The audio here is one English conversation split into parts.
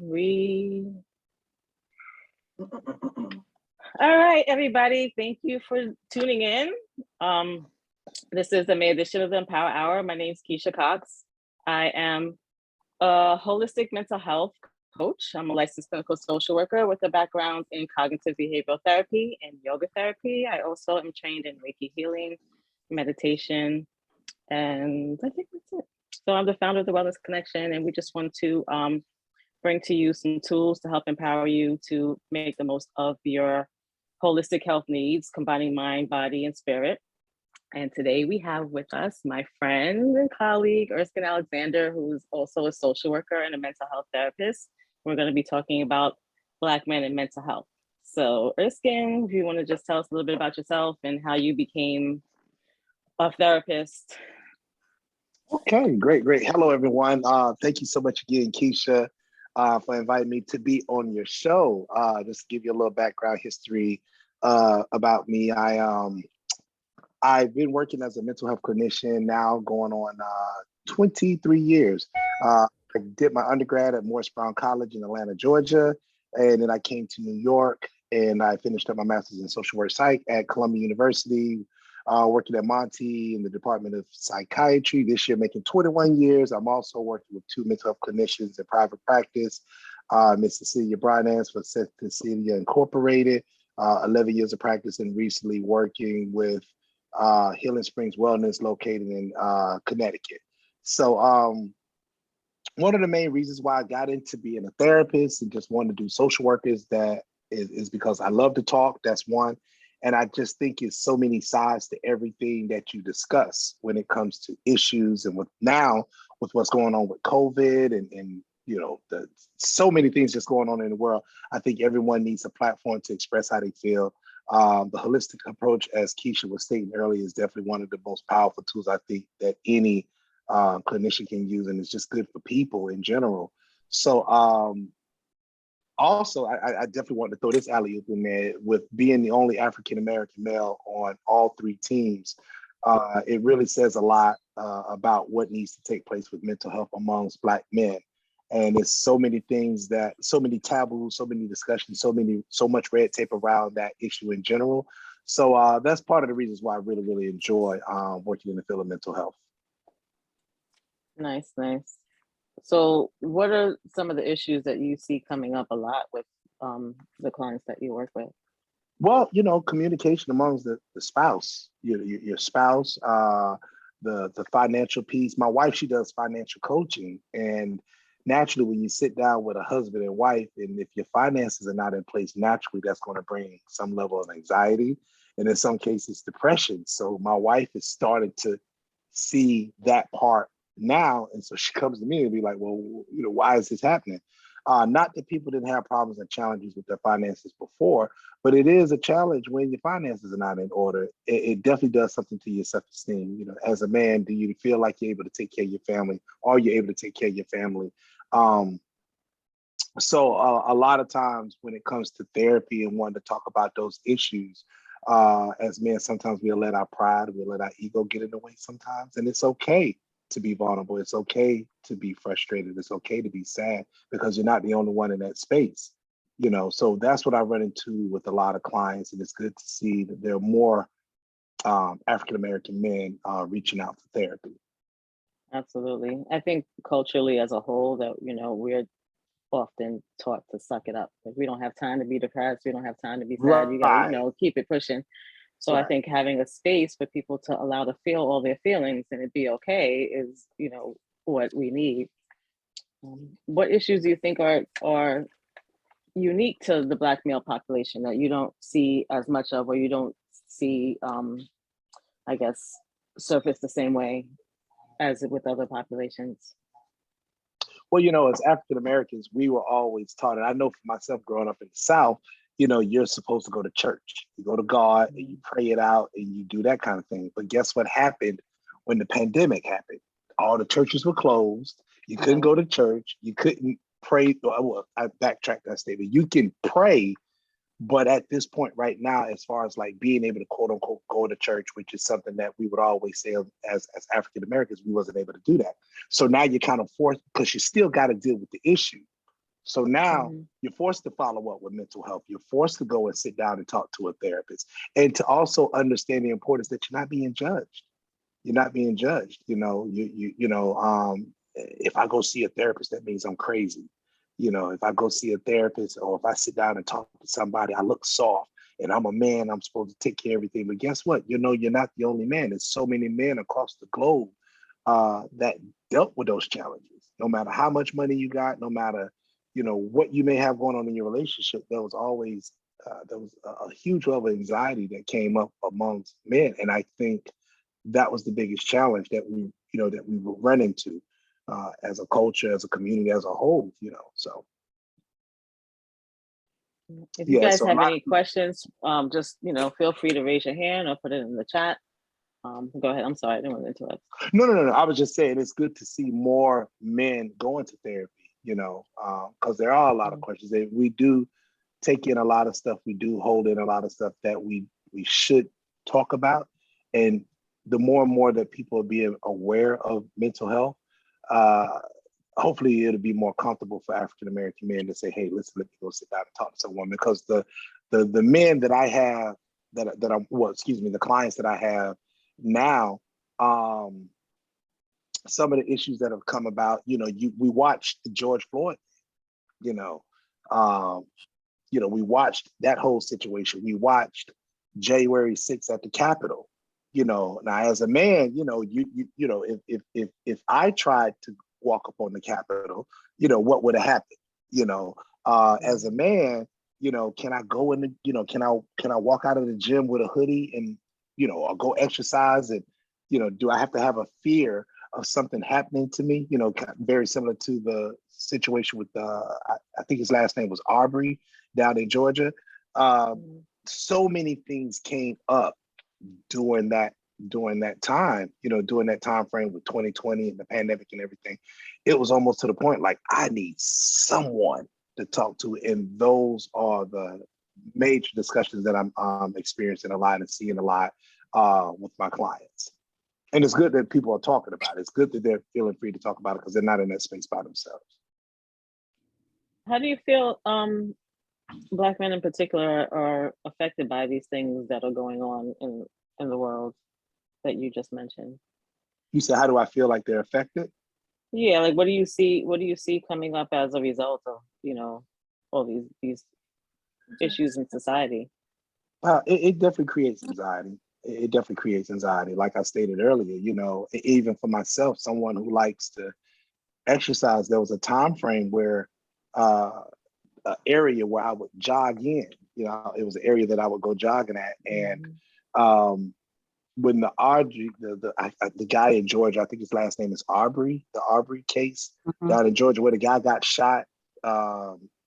We All right, everybody. Thank you for tuning in. This is the May edition of the Empower Hour. My name is Keisha Cox. I am a holistic mental health coach. I'm a licensed clinical social worker with a background in cognitive behavioral therapy and yoga therapy. I also am trained in Reiki healing, meditation, and I think that's it. So I'm the founder of the Wellness Connection, and we just want to bring to you some tools to help empower you to make the most of your holistic health needs, combining mind, body, and spirit. And today we have with us my friend and colleague, Erskine Alexander, who's also a social worker and a mental health therapist. We're going to be talking about Black men and mental health. So Erskine, if you want to just tell us a little bit about yourself and how you became a therapist. Okay, great. Hello, everyone. Thank you so much again, Keisha, for inviting me to be on your show. Just to give you a little background history about me. I've been working as a mental health clinician now going on 23 years. I did my undergrad at Morris Brown College in Atlanta, Georgia, and then I came to New York and I finished up my master's in social work psych at Columbia University. Working at Monty in the Department of Psychiatry this year, making 21 years. I'm also working with 2 mental health clinicians in private practice, Miss Cecilia Brynans for Cecilia Incorporated, 11 years of practice, and recently working with Healing Springs Wellness located in Connecticut. So one of the main reasons why I got into being a therapist and just wanted to do social work is because I love to talk. That's one. And I just think it's so many sides to everything that you discuss when it comes to issues. And with what's going on with COVID and so many things just going on in the world, I think everyone needs a platform to express how they feel. The holistic approach, as Keisha was stating earlier, is definitely one of the most powerful tools I think that any clinician can use, and it's just good for people in general. So also, I definitely want to throw this alley-oop in there with being the only African-American male on all 3 teams. It really says a lot about what needs to take place with mental health amongst Black men. And there's so many things so many taboos, so many discussions, so much red tape around that issue in general. So that's part of the reasons why I really, really enjoy working in the field of mental health. Nice. So what are some of the issues that you see coming up a lot with the clients that you work with? Well, communication amongst the spouse, your spouse, the financial piece. My wife, she does financial coaching. And naturally, when you sit down with a husband and wife, and if your finances are not in place, naturally, that's going to bring some level of anxiety. And in some cases, depression. So my wife has started to see that part now. And so she comes to me and be like, well, why is this happening? Not that people didn't have problems and challenges with their finances before, but it is a challenge when your finances are not in order. It definitely does something to your self-esteem. As a man, do you feel like you're able to take care of your family? Are you able to take care of your family? So a lot of times when it comes to therapy and wanting to talk about those issues, as men, sometimes we'll let our pride, we'll let our ego get in the way sometimes, and it's okay to be vulnerable. It's okay to be frustrated. It's okay to be sad because you're not the only one in that space. So that's what I run into with a lot of clients, and it's good to see that there are more African-American men reaching out for therapy. Absolutely. I think culturally as a whole that, we're often taught to suck it up. Like we don't have time to be depressed. We don't have time to be sad. You gotta, keep it pushing. So right. I think having a space for people to allow to feel all their feelings and it be okay is, what we need. What issues do you think are unique to the Black male population that you don't see as much of, or you don't see, I guess, surface the same way as with other populations? Well, as African Americans, we were always taught, and I know for myself growing up in the South, you're supposed to go to church. You go to God and you pray it out and you do that kind of thing. But guess what happened when the pandemic happened? All the churches were closed. You couldn't go to church. You couldn't pray. Well, I backtrack that statement. You can pray, but at this point right now, as far as like being able to quote unquote go to church, which is something that we would always say as African Americans, we wasn't able to do that. So now you're kind of forced because you still got to deal with the issue. So now Mhm. you're forced to follow up with mental health. You're forced to go and sit down and talk to a therapist, and to also understand the importance that you're not being judged. You're not being judged. If I go see a therapist, that means I'm crazy. If I go see a therapist, or if I sit down and talk to somebody, I look soft and I'm a man, I'm supposed to take care of everything. But guess what? You're not the only man. There's so many men across the globe that dealt with those challenges. No matter how much money you got, no matter, what you may have going on in your relationship, there was a huge level of anxiety that came up amongst men. And I think that was the biggest challenge that we will run into as a culture, as a community, as a whole. So If you yeah, guys so a have lot any of people. questions, just feel free to raise your hand or put it in the chat. Go ahead. I'm sorry, I didn't want to interrupt. No. I was just saying it's good to see more men going to therapy. Because there are a lot of Mhm. questions. We do take in a lot of stuff. We do hold in a lot of stuff that we should talk about, and the more and more that people are being aware of mental health, uh, hopefully it'll be more comfortable for African American men to say, "Hey, listen, let me go sit down and talk to someone." Because the men that I have that I'm well, excuse me, the clients that I have now, some of the issues that have come about, we watched the George Floyd, you know, um, we watched that whole situation. We watched January 6th at the Capitol. Now as a man, if I tried to walk up on the Capitol, what would have happened? As a Mhm. man, can I go in the, can I walk out of the gym with a hoodie and, or go exercise, and, do I have to have a fear of something happening to me? Very similar to the situation with I think his last name was Arbery down in Georgia. Mhm. So many things came up during that time, during that time frame with 2020 and the pandemic and everything. It was almost to the point like I need someone to talk to, and those are the major discussions that I'm experiencing a lot and seeing a lot with my clients. And it's good that people are talking about it. It's good that they're feeling free to talk about it because they're not in that space by themselves. How do you feel Black men in particular are affected by these things that are going on in the world that you just mentioned? You said, how do I feel like they're affected? Yeah, like what do you see coming up as a result of, all these issues in society? It definitely creates anxiety. It definitely creates anxiety. Like I stated earlier, even for myself, someone who likes to exercise, there was a time frame where an area where I would jog in. It was an area that I would go jogging at, and Mhm. um, when the guy in Georgia, I think his last name is Arbery, the Arbery case Mhm. down in Georgia, where the guy got shot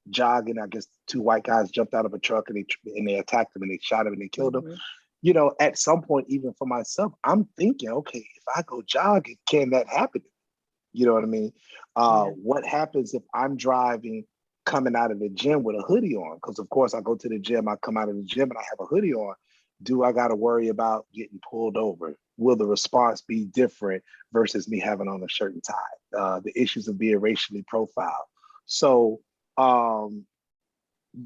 jogging. I guess two white guys jumped out of a truck and they attacked him and they shot him and they killed him. Mhm. At some point, even for myself, I'm thinking, okay, if I go jogging, can that happen? You know what I mean? Yeah. What happens if I'm driving, coming out of the gym with a hoodie on? Because of course I go to the gym, I come out of the gym and I have a hoodie on. Do I got to worry about getting pulled over? Will the response be different versus me having on a shirt and tie? The issues of being racially profiled. So, um,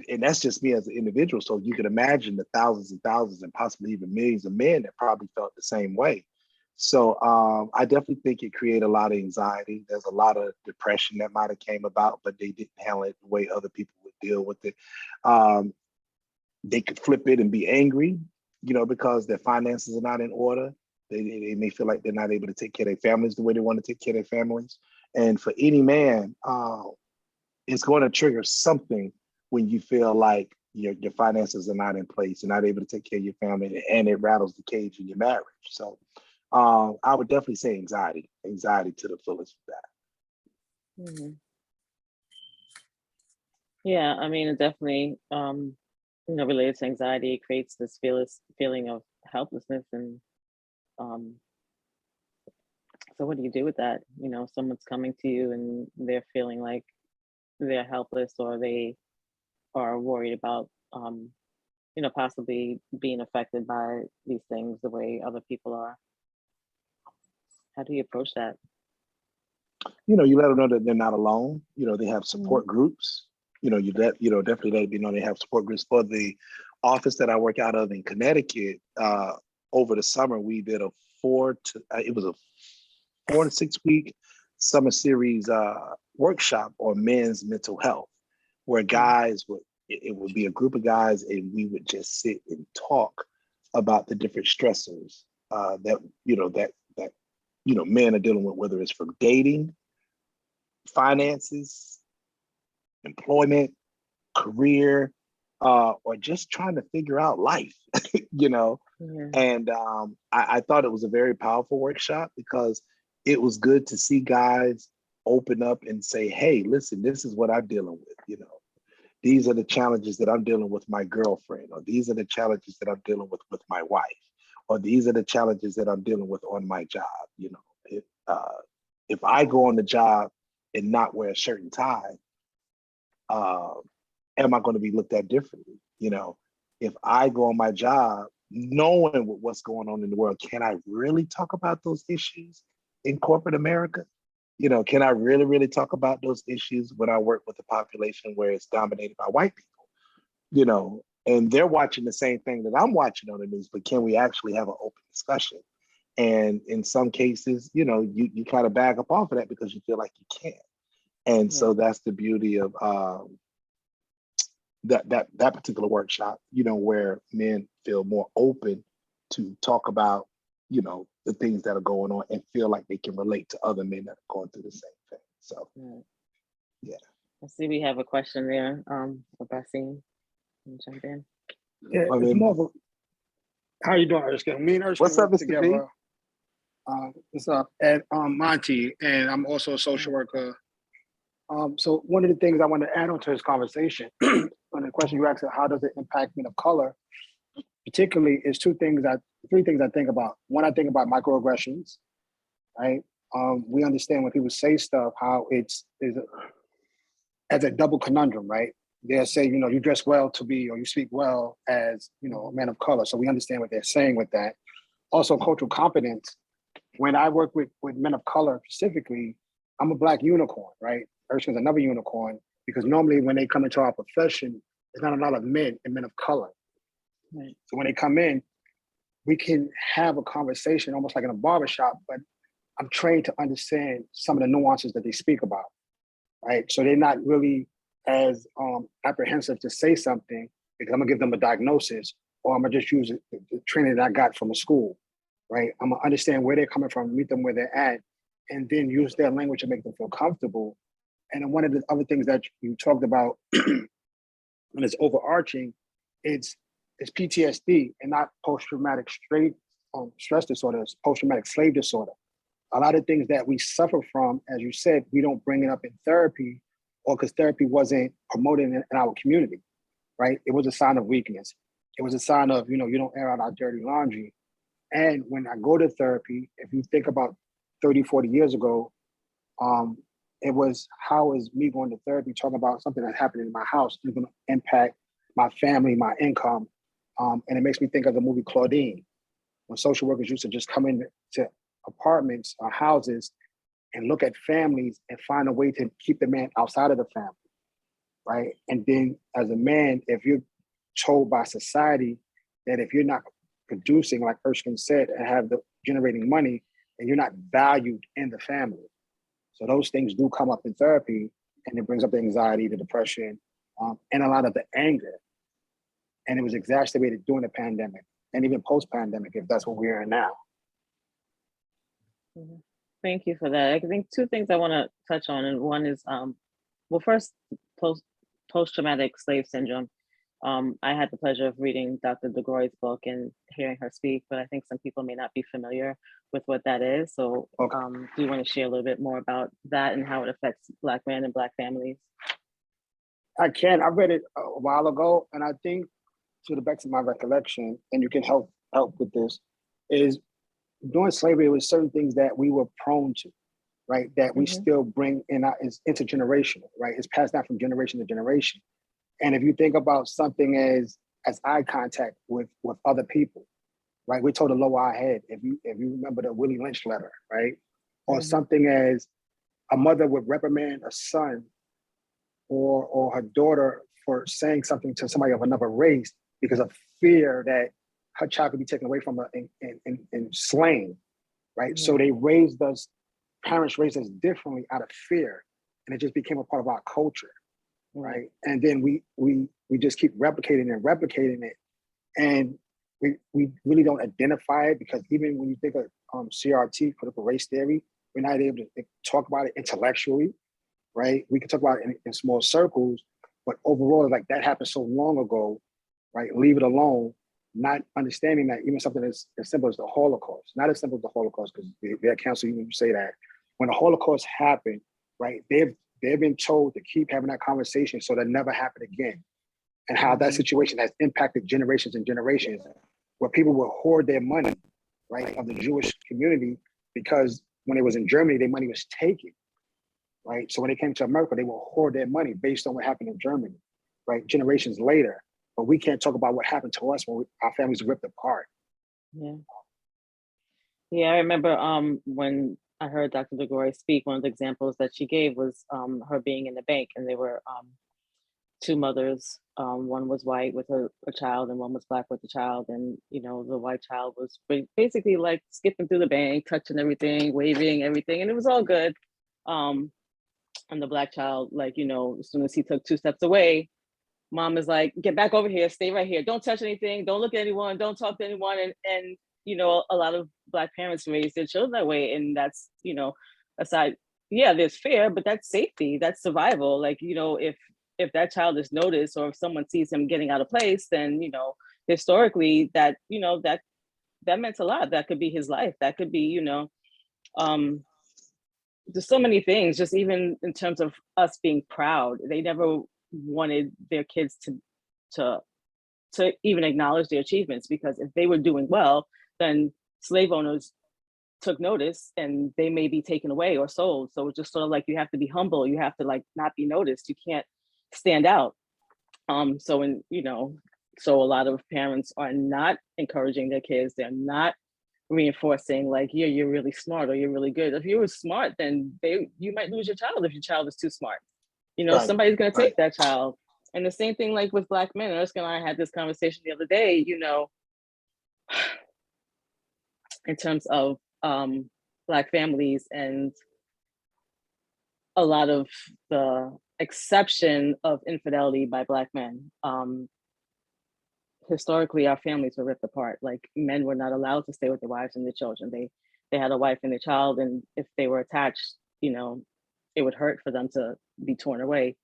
and that's just me as an individual. So you can imagine the thousands and thousands and possibly even millions of men that probably felt the same way. So I definitely think it created a lot of anxiety. There's a lot of depression that might have came about, but they didn't handle it the way other people would deal with it. Um, they could flip it and be angry, because their finances are not in order. They may feel like they're not able to take care of their families the way they want to take care of their families. And for any man, it's going to trigger something when you feel like your finances are not in place, you're not able to take care of your family, and it rattles the cage in your marriage. So I would definitely say anxiety to the fullest of that. Mhm. Yeah, I mean, it definitely, related to anxiety, it creates this feeling of helplessness. And um, so, what do you do with that? Someone's coming to you and they're feeling like they're helpless, or they are worried about, possibly being affected by these things the way other people are. How do you approach that? You let them know that they're not alone. They have Mhm. support groups. definitely let it be known they have support groups. For the office that I work out of in Connecticut, over the summer we did a 4 to 6 week summer series workshop on men's mental health, where it would be a group of guys and we would just sit and talk about the different stressors that men are dealing with, whether it's from dating, finances, employment, career, or just trying to figure out life, Yeah. And I thought it was a very powerful workshop because it was good to see guys open up and say, hey, listen, this is what I'm dealing with. These are the challenges that I'm dealing with my girlfriend, or these are the challenges that I'm dealing with my wife, or these are the challenges that I'm dealing with on my job. If I go on the job and not wear a shirt and tie, am I going to be looked at differently? If I go on my job knowing what's going on in the world, can I really talk about those issues in corporate America? Can I really, really talk about those issues when I work with a population where it's dominated by white people? And they're watching the same thing that I'm watching on the news, but can we actually have an open discussion? And in some cases, you kind of back up off of that because you feel like you can't. And so that's the beauty of that particular workshop, where men feel more open to talk about, the things that are going on and feel like they can relate to other men that are going through the same thing. So, yeah. I see we have a question there for Basim. Jump in. Yeah, it's more of a, how you doing, Erskine? Me and Erskine What's up, work Mr. V? together. What's up? At Monty, and I'm also a social worker. So one of the things I want to add on to this conversation, on the question you asked, how does it impact men of color, particularly, is three things I think about. One, I think about microaggressions, right? We understand when people say stuff, how as a double conundrum, right? They'll say, you dress well to be, or you speak well as, a man of color. So we understand what they're saying with that. Also, cultural competence. When I work with men of color specifically, I'm a Black unicorn, right? Erskine's another unicorn, because normally when they come into our profession, there's not a lot of men and men of color. Right. So when they come in, we can have a conversation almost like in a barbershop, but I'm trained to understand some of the nuances that they speak about, right? So they're not really as apprehensive to say something because I'm gonna give them a diagnosis, or I'm gonna just use the training that I got from a school, right? I'm gonna understand where they're coming from, meet them where they're at, and then use their language to make them feel comfortable. And then one of the other things that you talked about, and it's overarching, it's PTSD and not post-traumatic stress disorder, it's post-traumatic slave disorder. A lot of things that we suffer from, as you said, we don't bring it up in therapy, or because therapy wasn't promoted in our community, right? It was a sign of weakness. It was a sign of, you don't air out our dirty laundry. And when I go to therapy, if you think about 30, 40 years ago, it was, how is me going to therapy talking about something that happened in my house is going to impact my family, my income. And it makes me think of the movie Claudine, when social workers used to just come into apartments or houses and look at families and find a way to keep the man outside of the family, right? And then as a man, if you're told by society that if you're not producing, like Erskine said, and have the generating money, and you're not valued in the family. So those things do come up in therapy, and it brings up the anxiety, the depression, and a lot of the anger. And it was exacerbated during the pandemic and even post-pandemic, if that's what we're in now. Thank you for that. I think two things I want to touch on, and one is, well, first, post-traumatic slave syndrome. I had the pleasure of reading Dr. DeGroy's book and hearing her speak, but I think some people may not be familiar with what that is. So Okay. Do you want to share a little bit more about that and how it affects Black men and Black families? I can. I read it a while ago, and I think, to the best of my recollection, and you can help with this, is during slavery, it was certain things that we were prone to, right? That we still bring in, it's intergenerational, right? It's passed down from generation to generation. And if you think about something as eye contact with other people, right? We're told to lower our head. If you remember the Willie Lynch letter, right? Or something as a mother would reprimand a son or her daughter for saying something to somebody of another race because of fear that her child could be taken away from her and slain, right? So they raised us, parents raised us differently out of fear, and it just became a part of our culture, right? And then we just keep replicating it, and we really don't identify it, because even when you think of CRT, critical race theory, we're not able to talk about it intellectually, right? We can talk about it in small circles, but overall, like, that happened so long ago, right? Leave it alone, not understanding that even something as simple as the Holocaust, not as simple as the Holocaust, because they'll cancel you when you say that. When the Holocaust happened, right, they've been told to keep having that conversation so that never happen again. And how that situation has impacted generations and generations, where people will hoard their money, right, of the Jewish community, because when it was in Germany, their money was taken, right? So when they came to America, they will hoard their money based on what happened in Germany, right, generations later. But we can't talk about what happened to us when our families ripped apart. Yeah, I remember when I heard Dr. DeGore speak, one of the examples that she gave was her being in the bank, and there were two mothers. One was white with a child, and one was black with a child. And, you know, the white child was basically like skipping through the bank, touching everything, waving everything, and it was all good. And the black child, like, you know, as soon as he took 2 steps away, mom is like, get back over here, stay right here. Don't touch anything. Don't look at anyone. Don't talk to anyone. And you know, a lot of black parents raise their children that way. And that's, you know, aside, yeah, there's fear, but that's safety, that's survival. Like, you know, if that child is noticed, or if someone sees him getting out of place, then, you know, historically that, you know, that meant a lot. That could be his life. That could be, you know, there's so many things, just even in terms of us being proud. They never wanted their kids to even acknowledge their achievements, because if they were doing well, then slave owners took notice and they may be taken away or sold. So it's just sort of like, you have to be humble. You have to, like, not be noticed. You can't stand out. So, in, you know, so a lot of parents are not encouraging their kids. They're not reinforcing, like, yeah, you're really smart, or you're really good. If you were smart, then you might lose your child if your child is too smart. You know, somebody's going to take that child. And the same thing, like, with black men. Erskine and I had this conversation the other day, you know, in terms of black families and a lot of the exception of infidelity by black men. Historically, our families were ripped apart. Like, men were not allowed to stay with their wives and their children. They had a wife and a child, and if they were attached, you know, it would hurt for them to be torn away,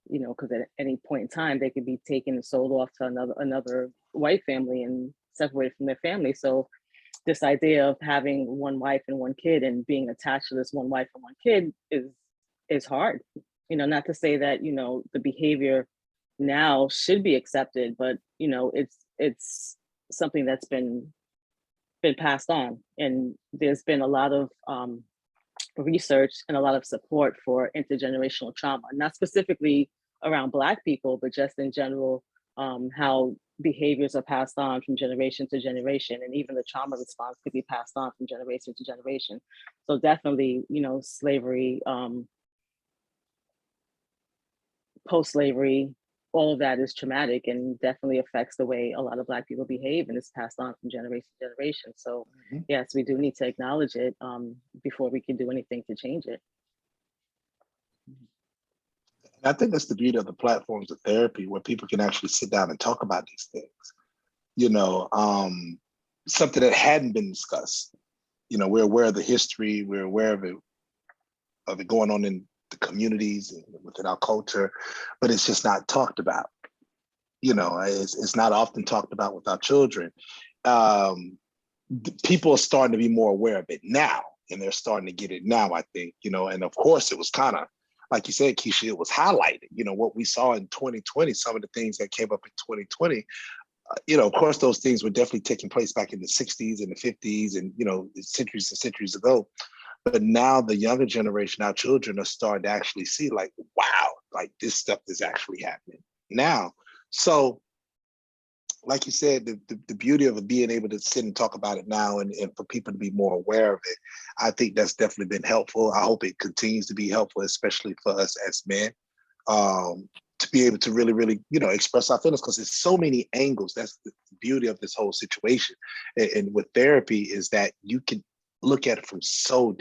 you know, because at any point in time they could be taken and sold off to another white family and separated from their family. So this idea of having one wife and one kid and being attached to this one wife and one kid is hard. You know, not to say that, you know, the behavior now should be accepted, but, you know, it's something that's been passed on. And there's been a lot of research and a lot of support for intergenerational trauma, not specifically around Black people, but just in general, how behaviors are passed on from generation to generation, and even the trauma response could be passed on from generation to generation. So definitely, you know, slavery, post-slavery, all of that is traumatic and definitely affects the way a lot of Black people behave, and it's passed on from generation to generation. So yes, we do need to acknowledge it before we can do anything to change it. I think that's the beauty of the platforms of therapy, where people can actually sit down and talk about these things. You know, something that hadn't been discussed. You know, we're aware of the history, we're aware of it going on in the communities and within our culture, but it's just not talked about. You know, it's not often talked about with our children. People are starting to be more aware of it now, and they're starting to get it now, I think, you know, and of course it was kind of, like you said, Keisha, it was highlighted, you know, what we saw in 2020, some of the things that came up in 2020, you know, of course, those things were definitely taking place back in the 60s and the 50s and, you know, centuries and centuries ago. But now the younger generation, our children, are starting to actually see, like, wow, like this stuff is actually happening now. So, like you said, the beauty of being able to sit and talk about it now, and for people to be more aware of it, I think that's definitely been helpful. I hope it continues to be helpful, especially for us as men, to be able to really, really, express our feelings, because there's so many angles. That's the beauty of this whole situation. And with therapy is that you can look at it from so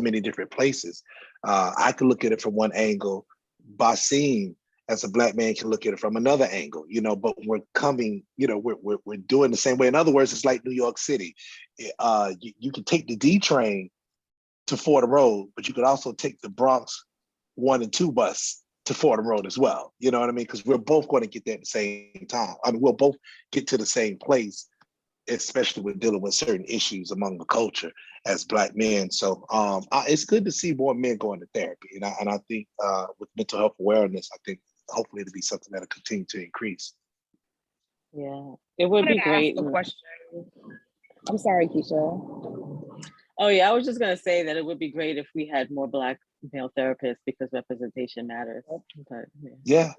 many different places. I can look at it from one angle. Basim, as a Black man, can look at it from another angle, but we're coming, we're doing the same way. In other words, it's like New York City. You can take the D train to Fordham Road, but you could also take the Bronx 1 and 2 bus to Fordham Road as well. You know what I mean? Because we're both going to get there at the same time. I mean, we'll both get to the same place, especially with dealing with certain issues among the culture as Black men. So it's good to see more men going to therapy. And I think with mental health awareness, I think hopefully it'll be something that'll continue to increase. Yeah, it would be great. The question. I'm sorry, Keisha. Oh yeah, I was just gonna say that it would be great if we had more Black male therapists, because representation matters. But, yeah.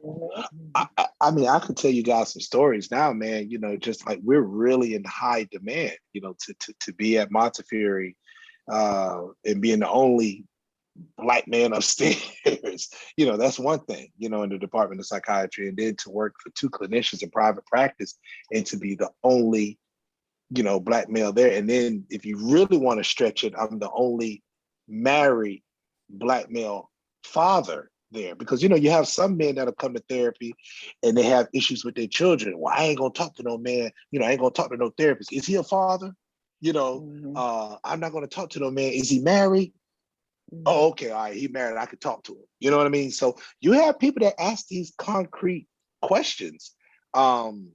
I mean, I could tell you guys some stories now, man. Just like we're really in high demand. To be at Montefiore and being the only Black man upstairs. That's one thing. In the Department of Psychiatry, and then to work for 2 clinicians in private practice and to be the only Black male there. And then if you really want to stretch it, I'm the only married Black male father there, because you have some men that'll come to therapy and they have issues with their children. Well, I ain't gonna talk to no man, I ain't gonna talk to no therapist. Is he a father? I'm not gonna talk to no man. Is he married? Oh, okay, all right, he married, I could talk to him. You know what I mean? So you have people that ask these concrete questions in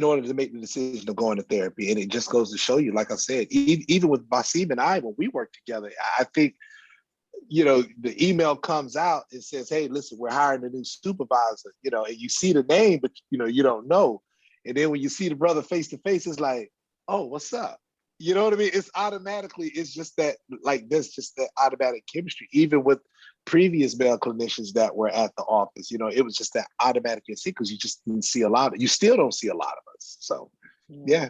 order to make the decision of going to therapy. And it just goes to show you, like I said, even with Basim and I, when we work together, I think, the email comes out and says, hey, listen, we're hiring a new supervisor, and you see the name, but you don't know. And then when you see the brother face to face, it's like, oh, what's up? You know what I mean? It's just that, like, there's just that automatic chemistry, even with previous male clinicians that were at the office. It was just that automatic instinct, because you just didn't see you still don't see a lot of us. So, yeah.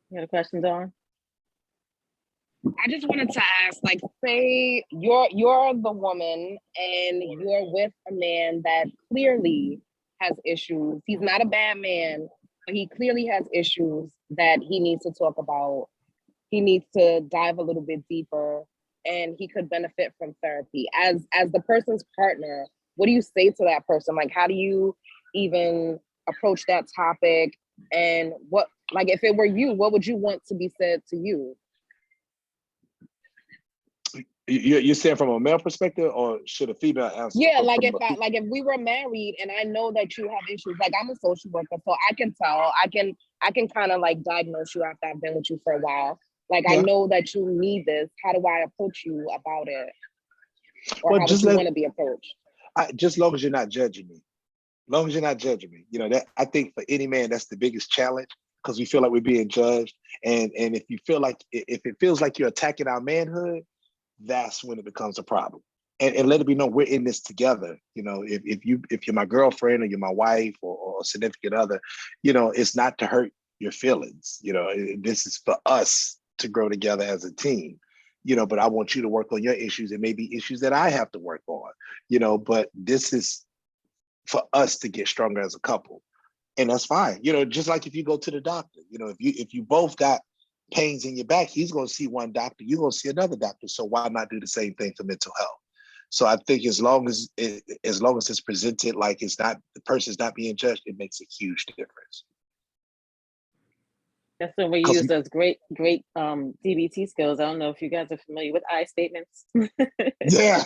You got a question, Dawn? I just wanted to ask, like, say you're the woman and you're with a man that clearly has issues. He's not a bad man, but he clearly has issues that he needs to talk about. He needs to dive a little bit deeper, and he could benefit from therapy. As the person's partner, what do you say to that person? Like, how do you even approach that topic? And what, like, if it were you, what would you want to be said to you? You're saying from a male perspective, or should a female answer? Yeah, like if we were married and I know that you have issues, like I'm a social worker, so I can tell, I can kind of like diagnose you after I've been with you for a while. Like, yeah. I know that you need this. How do I approach you about it? Or how would you want to be approached? Just long as you're not judging me. Long as you're not judging me. That I think for any man, that's the biggest challenge, because we feel like we're being judged. And if it feels like you're attacking our manhood, that's when it becomes a problem. And let it be known we're in this together. If you're my girlfriend or you're my wife or a significant other, it's not to hurt your feelings. This is for us to grow together as a team. But I want you to work on your issues, and maybe issues that I have to work on. But this is for us to get stronger as a couple, and that's fine. Just like if you go to the doctor, if you both got pains in your back, he's going to see one doctor, you're going to see another doctor. So why not do the same thing for mental health? So I think as long as it's presented like it's not, the person's not being judged, it makes a huge difference. That's when we use those great DBT skills. I don't know if you guys are familiar with I statements. Yeah.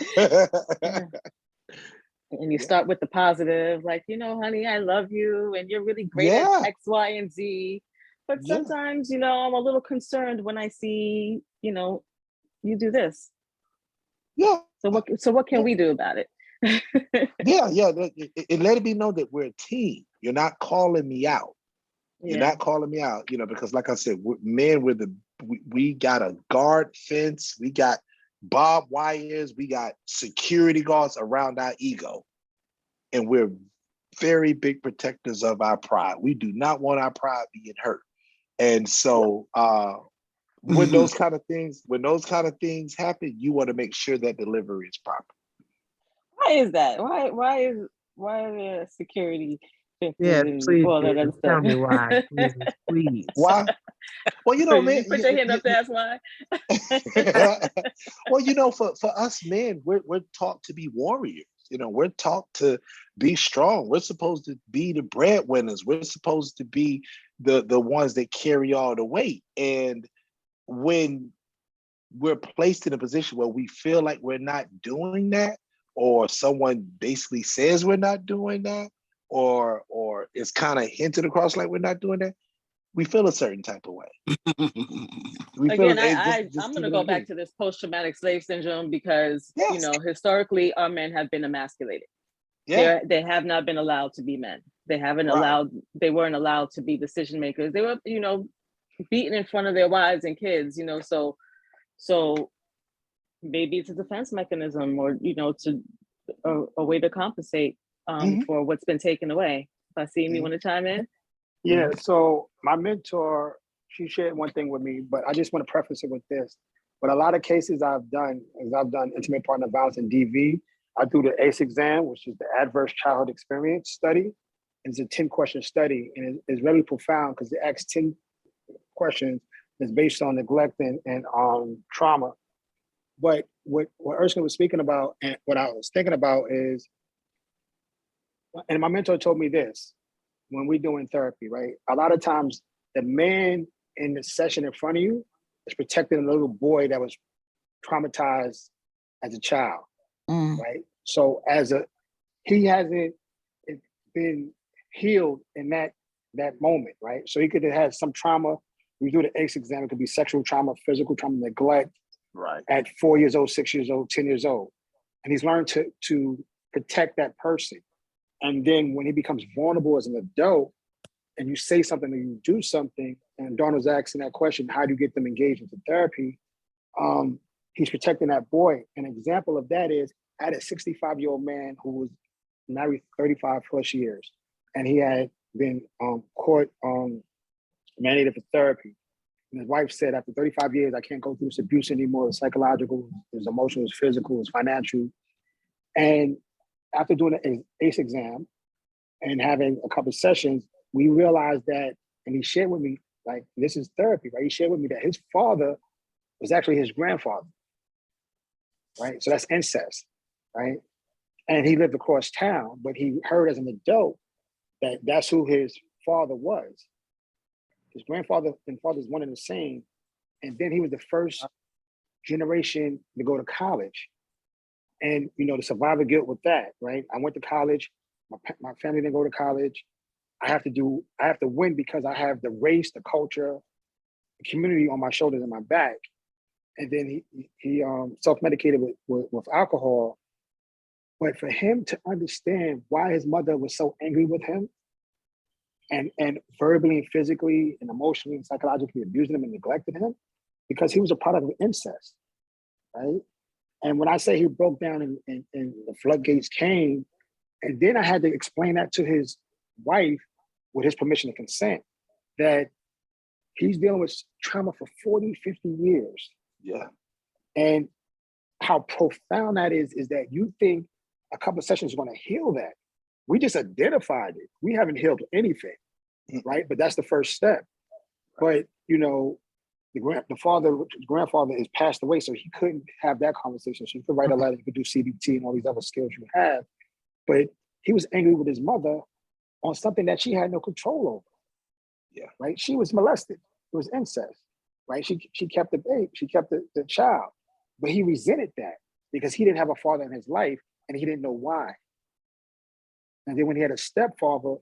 And you start with the positive, like, honey, I love you, and you're really great at X, Y, and Z. But sometimes, I'm a little concerned when I see, you do this. Yeah. So what can we do about it? Yeah. And let it be known that we're a team. You're not calling me out. You're not calling me out, because like I said, we got a guard fence, we got barbed wires, we got security guards around our ego. And we're very big protectors of our pride. We do not want our pride being hurt. And so when those kind of things happen, you want to make sure that delivery is proper. Why is that? Why are there security fences Yeah, and please, all that David, other tell stuff? me why. Please, please. Why? Well, you know, man. You put your hand up to ask why. Well, you know, for us men, we're taught to be warriors. You know, we're taught to be strong. We're supposed to be the breadwinners. We're supposed to be the ones that carry all the weight. And when we're placed in a position where we feel like we're not doing that, or someone basically says we're not doing that, or it's kind of hinted across like we're not doing that, we feel a certain type of way. Again, I'm going to go back to this post-traumatic slave syndrome because, Yes. you know, historically, our men have been emasculated. Yeah. They have not been allowed to be men. They haven't Right. they weren't allowed to be decision makers. They were, you know, beaten in front of their wives and kids, you know, so maybe it's a defense mechanism, or, you know, to a way to compensate for what's been taken away. If I see you want to chime in? Yeah, so my mentor, she shared one thing with me, but I just want to preface it with this. But a lot of cases I've done intimate partner violence in DV. I do the ACE exam, which is the Adverse Childhood Experience Study. And it's a 10-question study, and it's really profound because it asks 10 questions that's based on neglect and trauma. But what Erskine was speaking about and what I was thinking about is, and my mentor told me this, when we're doing therapy, right? A lot of times the man in the session in front of you is protecting a little boy that was traumatized as a child, right? So he hasn't been healed in that moment, right? So he could have had some trauma. We do the ACE exam, it could be sexual trauma, physical trauma, neglect, right, at 4 years old, 6 years old, 10 years old. And he's learned to protect that person. And then when he becomes vulnerable as an adult, and you say something or you do something, and Donald's asking that question, how do you get them engaged into therapy? He's protecting that boy. An example of that is, I had a 65-year-old man who was married 35 plus years, and he had been court mandated for therapy. And his wife said, after 35 years, I can't go through this abuse anymore. It's psychological, it's emotional, it's physical, it's financial. And after doing an ACE exam and having a couple of sessions, we realized that, and he shared with me, like, this is therapy, right? He shared with me that his father was actually his grandfather, right? So that's incest, right? And he lived across town, but he heard as an adult that that's who his father was. His grandfather and father's one and the same. And then he was the first generation to go to college. And, you know, the survivor guilt with that, right? I went to college, my family didn't go to college. I have to win because I have the race, the culture, the community on my shoulders and my back. And then he self-medicated with alcohol. But for him to understand why his mother was so angry with him and verbally and physically and emotionally and psychologically abusing him and neglected him, because he was a product of incest, right? And when I say he broke down and the floodgates came, and then I had to explain that to his wife with his permission and consent, that he's dealing with trauma for 40, 50 years. Yeah. And how profound that is that you think a couple of sessions is going to heal that. We just identified it. We haven't healed anything, right? But that's the first step. But, you know, the grandfather is passed away, so he couldn't have that conversation. So you could write a letter, you could do CBT and all these other skills you have. But he was angry with his mother on something that she had no control over. Yeah. Right? She was molested. It was incest. Right? She kept the babe. She kept the child. But he resented that because he didn't have a father in his life and he didn't know why. And then when he had a stepfather,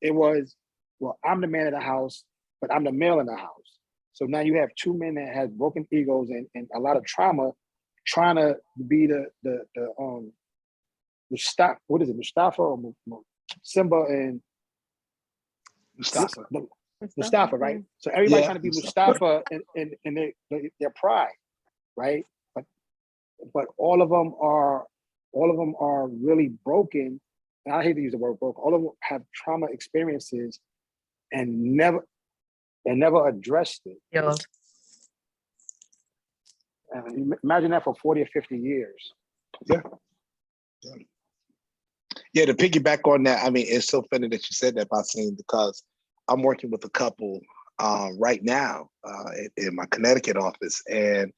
it was, well, I'm the man of the house, but I'm the male in the house. So now you have two men that have broken egos and a lot of trauma, trying to be the Mustafa or Simba and Mustafa. Mustafa, right? So everybody trying to be Mustafa in their pride, right? But all of them are really broken. And I hate to use the word broken. All of them have trauma experiences and never addressed it. Yo, Imagine that for 40 or 50 years. Yeah. Yeah, to piggyback on that, I mean, it's so funny that you said that, Basim, because I'm working with a couple right now in my Connecticut office, and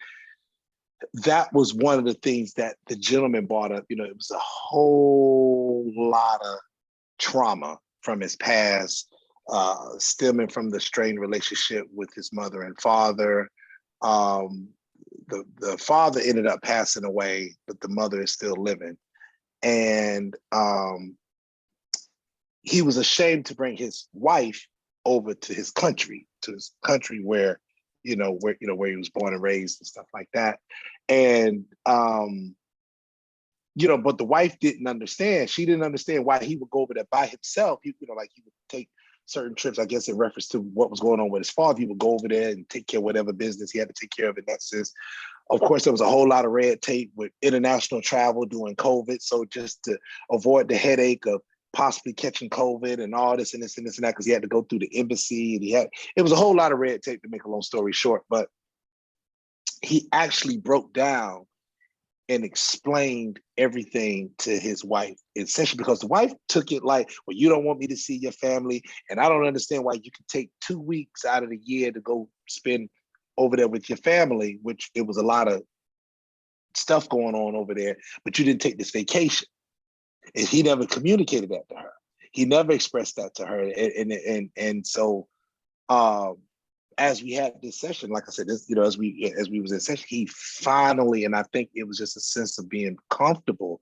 that was one of the things that the gentleman brought up. You know, it was a whole lot of trauma from his past, stemming from the strained relationship with his mother and father. The father ended up passing away, but the mother is still living. And he was ashamed to bring his wife over to his country where he was born and raised and stuff like that. And but the wife didn't understand. She didn't understand why he would go over there by himself. He would take certain trips, I guess, in reference to what was going on with his father. He would go over there and take care of whatever business he had to take care of in that sense. Of course, there was a whole lot of red tape with international travel during COVID. So just to avoid the headache of possibly catching COVID and all this and this and this and that, because he had to go through the embassy, and it was a whole lot of red tape, to make a long story short. But he actually broke down and explained everything to his wife, essentially, because the wife took it like, well, you don't want me to see your family, and I don't understand why you can take 2 weeks out of the year to go spend over there with your family, which it was a lot of stuff going on over there, but you didn't take this vacation. And he never communicated that to her. He never expressed that to her. And so as we had this session, like I said, this, as we was in session, he finally, and I think it was just a sense of being comfortable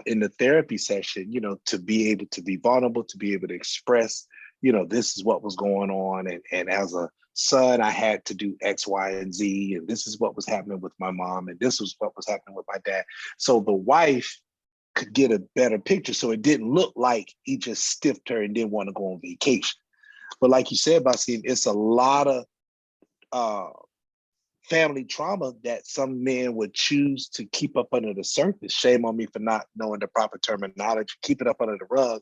in the therapy session, to be able to be vulnerable, to be able to express, this is what was going on. And as a son, I had to do X, Y, and Z, and this is what was happening with my mom, and this was what was happening with my dad. So the wife could get a better picture, so it didn't look like he just stiffed her and didn't want to go on vacation. But like you said, Basim, it's a lot of family trauma that some men would choose to keep up under the surface. Shame on me for not knowing the proper terminology. Keep it up under the rug,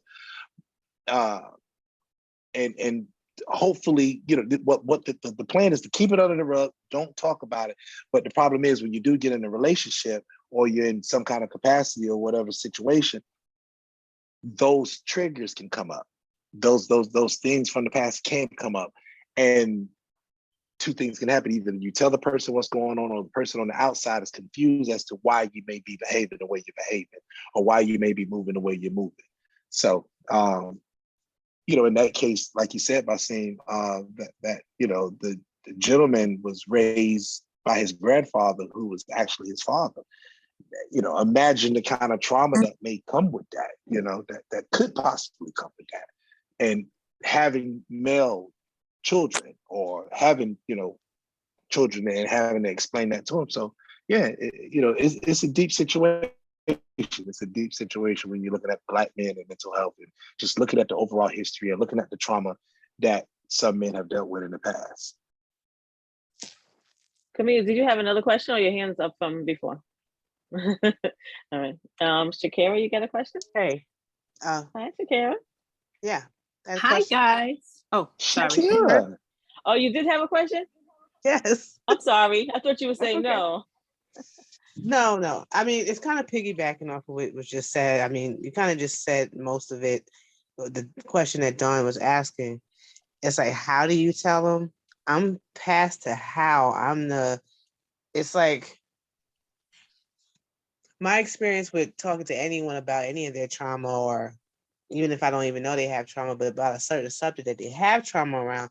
and hopefully, what the plan is to keep it under the rug. Don't talk about it. But the problem is, when you do get in a relationship, or you're in some kind of capacity or whatever situation, those triggers can come up. Those things from the past can come up, and two things can happen. Either you tell the person what's going on, or the person on the outside is confused as to why you may be behaving the way you're behaving, or why you may be moving the way you're moving. So, in that case, like you said, Basim, that the gentleman was raised by his grandfather, who was actually his father. Imagine the kind of trauma that may come with that, that could possibly come with that. And having male children, or having, children, and having to explain that to them. So yeah, it's a deep situation. It's a deep situation when you're looking at Black men and mental health, and just looking at the overall history and looking at the trauma that some men have dealt with in the past. Camille, did you have another question, or your hands up from before? All right. Shakira, you got a question? Hey. Hi, Shakira. Yeah. Hi, guys. Oh, sorry. Shakira. Oh, you did have a question? Yes. I'm sorry. I thought you were saying okay. no. No. I mean, it's kind of piggybacking off of what was just said. I mean, you kind of just said most of it. The question that Dawn was asking, it's like, how do you tell them? I'm past to how. It's like, my experience with talking to anyone about any of their trauma, or even if I don't even know they have trauma, but about a certain subject that they have trauma around,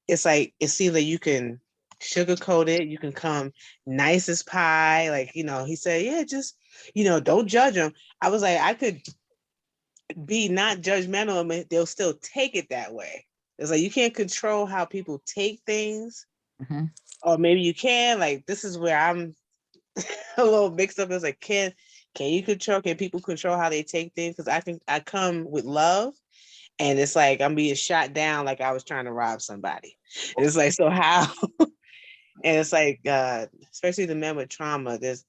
it's like, it seems like you can sugarcoat it. You can come nice as pie. Like, he said, yeah, just, don't judge them. I was like, I could be not judgmental, and they'll still take it that way. It's like, you can't control how people take things. Mm-hmm. Or maybe you can. Like, this is where I'm a little mixed up. It's like, can people control how they take things? Because I come with love, and it's like I'm being shot down like I was trying to rob somebody. It's like, so how? And it's like, especially the men with trauma, there's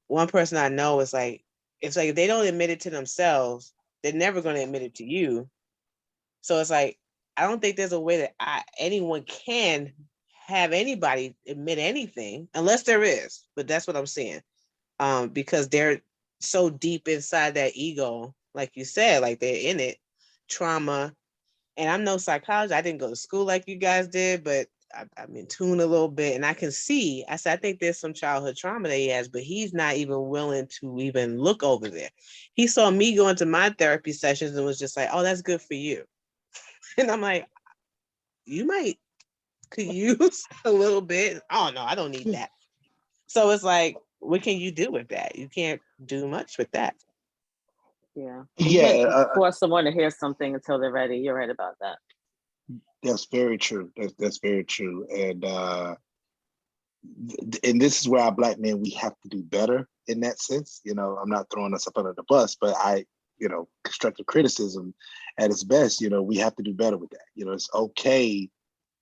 one person I know, it's like if they don't admit it to themselves, they're never going to admit it to you. So it's like, I don't think there's a way that anyone can have anybody admit anything unless there is, but that's what I'm saying. Because they're so deep inside that ego, like you said, like they're in it, trauma. And I'm no psychologist. I didn't go to school like you guys did, but I'm in tune a little bit. And I can see, I said, I think there's some childhood trauma that he has, but he's not even willing to even look over there. He saw me go into my therapy sessions and was just like, oh, that's good for you. And I'm like, you could use a little bit. Oh, no, I don't need that. So it's like, what can you do with that? You can't do much with that. Yeah. Yeah, Force someone to hear something until they're ready. You're right about that. that's very true. That's very true. And this is where our Black men, we have to do better in that sense. You know, I'm not throwing us up under the bus, but constructive criticism at its best, we have to do better with that. It's okay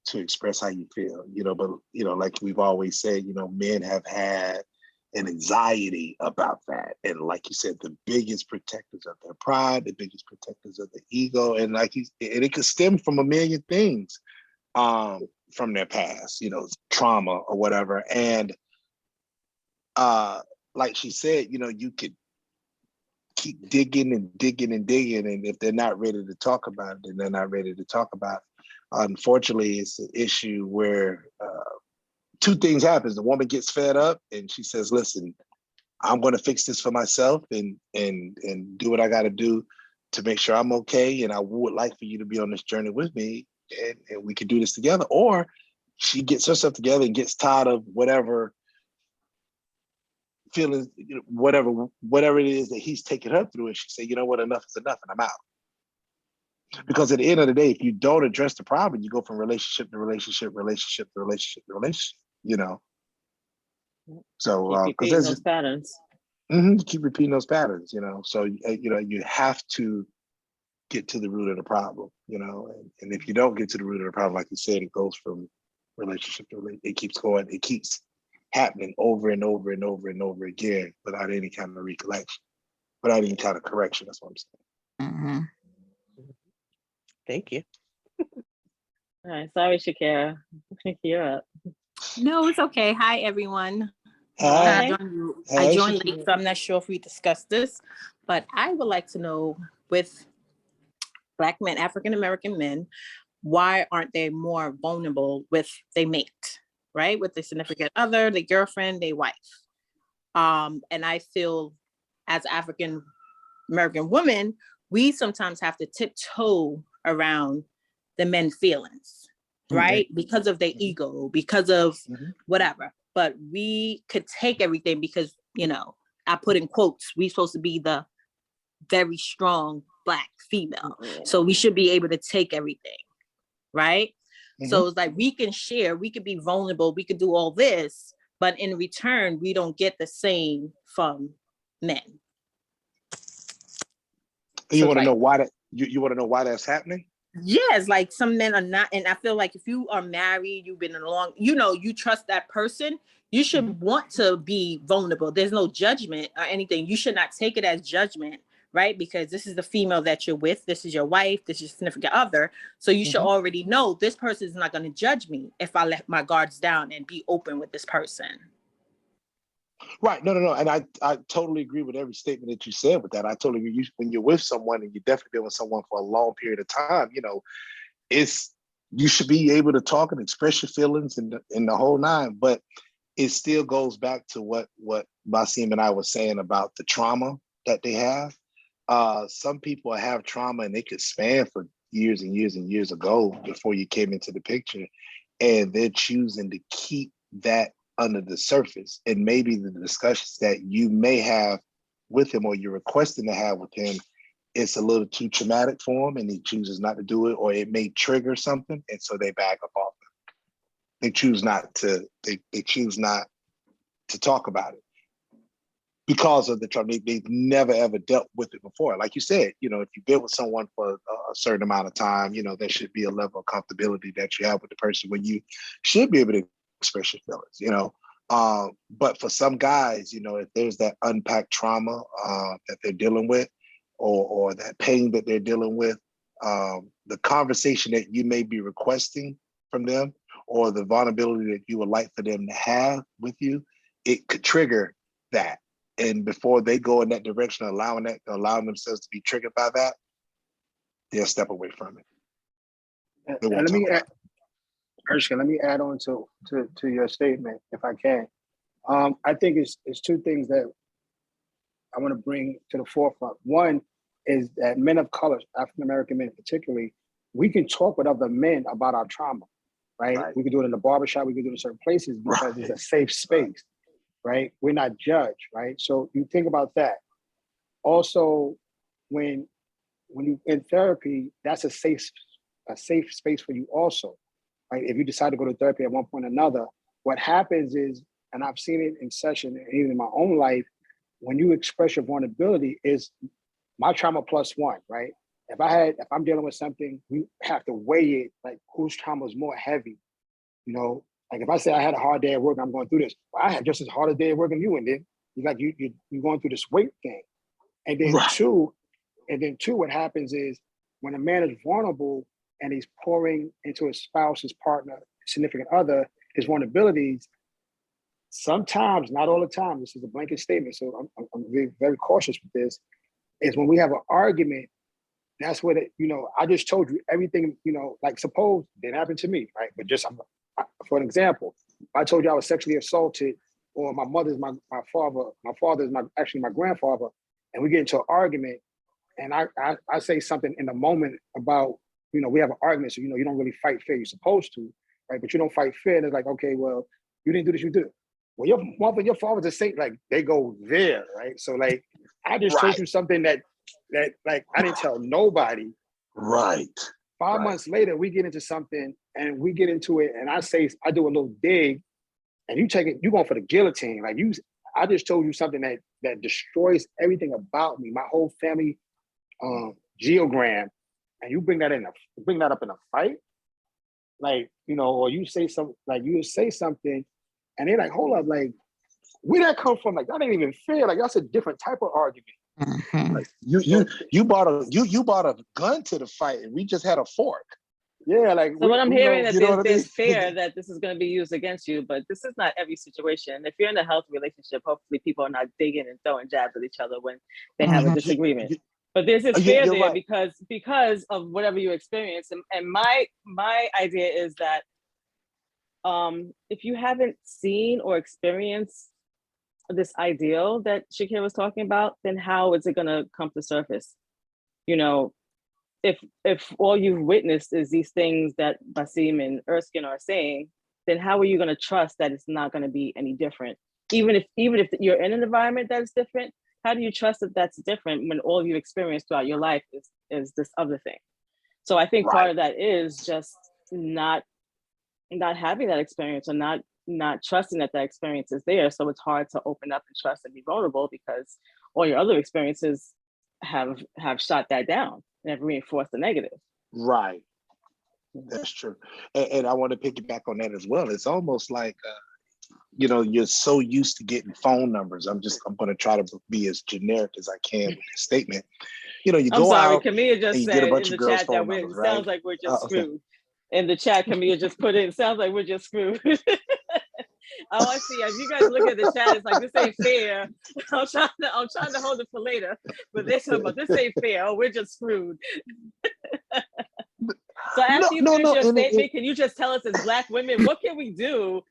to express how you feel, but, like we've always said, men have had an anxiety about that. And like you said, the biggest protectors of their pride, the biggest protectors of the ego. And and it could stem from a million things from their past, trauma or whatever. And like she said, you could keep digging and digging and digging. And if they're not ready to talk about it, then they're not ready to talk about it. Unfortunately, it's an issue where two things happen. The woman gets fed up and she says, listen, I'm going to fix this for myself and do what I got to do to make sure I'm okay. And I would like for you to be on this journey with me and we can do this together. Or she gets herself together and gets tired of whatever feelings, whatever it is that he's taking her through. And she say, you know what, enough is enough and I'm out. Because at the end of the day, if you don't address the problem, you go from relationship to relationship, relationship to relationship to relationship, So, keep repeating those patterns. Keep repeating those patterns, So, you have to get to the root of the problem, and if you don't get to the root of the problem, like you said, it goes from relationship to relationship. It keeps going. It keeps happening over and over and over and over again without any kind of recollection, without any kind of correction. That's what I'm saying. Mm-hmm. Thank you. All right. Sorry, Shakira. You're up. No, it's okay. Hi, everyone. Hi. I joined late, so I'm not sure if we discussed this, but I would like to know with Black men, African American men, why aren't they more vulnerable with their mate, right? With their significant other, their girlfriend, their wife. And I feel as African American women, we sometimes have to tiptoe around the men's feelings, right? Because of their ego, because of whatever. But we could take everything because, I put in quotes, we're supposed to be the very strong Black female. So we should be able to take everything, right? So it's like we can share, we could be vulnerable, we could do all this, but in return, we don't get the same from men. You want to know why that? You want to know why that's happening? Yes, like some men are not, and I feel like if you are married, you've been along, you trust that person, you should want to be vulnerable. There's no judgment or anything. You should not take it as judgment, right? Because this is the female that you're with, this is your wife, this is your significant other. So you should already know this person is not going to judge me if I let my guards down and be open with this person. Right. No. And I totally agree with every statement that you said with that. I totally agree. When you're with someone and you've definitely been with someone for a long period of time, you should be able to talk and express your feelings in the whole nine. But it still goes back to what Basim and I were saying about the trauma that they have. Some people have trauma and they could span for years and years and years ago before you came into the picture. And they're choosing to keep that under the surface, and maybe the discussions that you may have with him or you're requesting to have with him, it's a little too traumatic for him and he chooses not to do it, or it may trigger something, and so they back up off it. They choose not to talk about it because of the trauma. They've never ever dealt with it before. Like you said, if you've been with someone for a certain amount of time, there should be a level of comfortability that you have with the person where you should be able to express your feelings, but for some guys, if there's that unpacked trauma that they're dealing with, or that pain that they're dealing with, the conversation that you may be requesting from them, or the vulnerability that you would like for them to have with you, it could trigger that. And before they go in that direction, allowing themselves to be triggered by that, they'll step away from it. And let me add, Erskine, let me add on to your statement, if I can. I think it's two things that I want to bring to the forefront. One is that men of color, African American men particularly, we can talk with other men about our trauma, right? We can do it in the barbershop, we can do it in certain places because it's a safe space, right? We're not judged, right? So you think about that. Also, when you in therapy, that's a safe space for you also, right? If you decide to go to therapy at one point or another, what happens is, and I've seen it in session and even in my own life, when you express your vulnerability is my trauma plus one, right? If I'm dealing with something, we have to weigh it, like whose trauma is more heavy, you know? Like if I say I had a hard day at work, I'm going through this. Well, I had just as hard a day at work as you, and then you're going through this weight thing. And then two, what happens is when a man is vulnerable and he's pouring into his spouse, his partner, significant other, his vulnerabilities, sometimes, not all the time, this is a blanket statement, so I'm very, very cautious with this, is when we have an argument, that's where, I just told you everything, like suppose it happened to me, right? But just for an example, I told you I was sexually assaulted, or my mother's my father is actually my grandfather, and we get into an argument, and I say something in the moment about, we have an argument, so you don't really fight fair, you're supposed to, right? But you don't fight fair, and it's like, okay, well, you didn't do this, you did it. Well, your mother, your father's a saint, like they go there, right? So like, I just told you something that like I didn't tell nobody. Right. 5 months later, we get into something and we get into it, and I do a little dig, and you take it, you going for the guillotine. Like I just told you something that destroys everything about me, my whole family geogram, and you bring that up in a fight, like or you say something, like you say something. And they're like, hold up, like, where that come from? Like, that ain't even fair. Like, that's a different type of argument. Mm-hmm. Like, you bought a gun to the fight, and we just had a fork. Yeah, like. So what I'm hearing is that there's fear that this is going to be used against you, but this is not every situation. If you're in a healthy relationship, hopefully people are not digging and throwing jabs at each other when they have a disagreement. But there's this fear there because of whatever you experience. And my idea is that if you haven't seen or experienced this ideal that Shakir was talking about, then how is it going to come to surface? If all you've witnessed is these things that Basim and Erskine are saying, then how are you going to trust that it's not going to be any different? Even if you're in an environment that's different, how do you trust that that's different when all you've experienced throughout your life is this other thing? So I think part of that is just not having that experience, or not trusting that experience is there. So it's hard to open up and trust and be vulnerable because all your other experiences have shot that down and have reinforced the negative. Right. That's true. And I want to piggyback on that as well. It's almost like, you're so used to getting phone numbers. I'm going to try to be as generic as I can with this statement. You go out. Camilla just and you said get a bunch in of the girls' chat phone that numbers, it sounds like we're just okay. screwed. In the chat, Camilla just put in, sounds like we're just screwed. Oh, I see. If you guys look at the chat, it's like, this ain't fair. I'm trying to hold it for later, but they're talking about this ain't fair. Oh, we're just screwed. So after you finish your statement, can you just tell us as Black women, what can we do,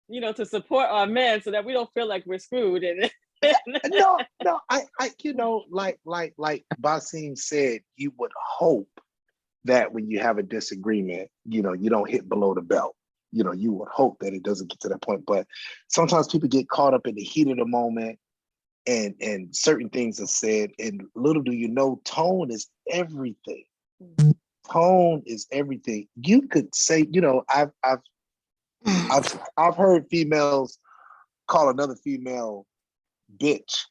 to support our men so that we don't feel like we're screwed? And No, I like Basim said, you would hope that when you have a disagreement, you don't hit below the belt. You would hope that it doesn't get to that point. But sometimes people get caught up in the heat of the moment, and certain things are said, and little do you know, tone is everything. Tone is everything. You could say, I've heard females call another female bitch,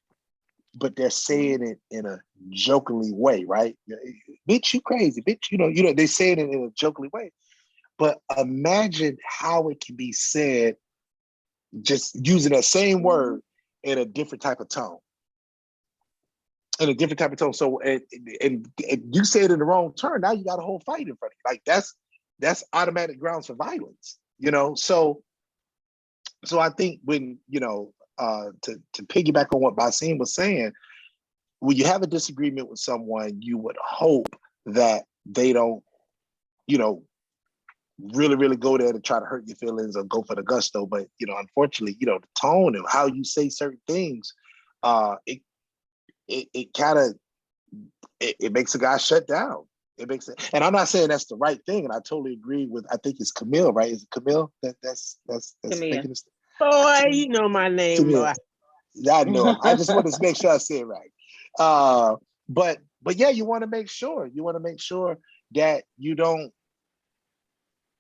but they're saying it in a jokingly way, right? Bitch, you crazy, bitch. They say it in a jokingly way. But imagine how it can be said, just using that same word in a different type of tone. So, and you say it in the wrong turn, now you got a whole fight in front of you. Like that's automatic grounds for violence. you know. So I think when, you know, to piggyback on what Basim was saying, when you have a disagreement with someone, you would hope that they don't, you know, really go there to try to hurt your feelings or go for the gusto. But, you know, unfortunately, you know, the tone and how you say certain things, it kind of, it makes a guy shut down. It makes it, and I'm not saying that's the right thing. And I totally agree with, I think it's Camille, right? Is it Camille that's Camille. making this? Boy, you know my name, Camille. boy. Yeah, I know. I just wanted to make sure I say it right. But yeah, you want to make sure. You want to make sure that you don't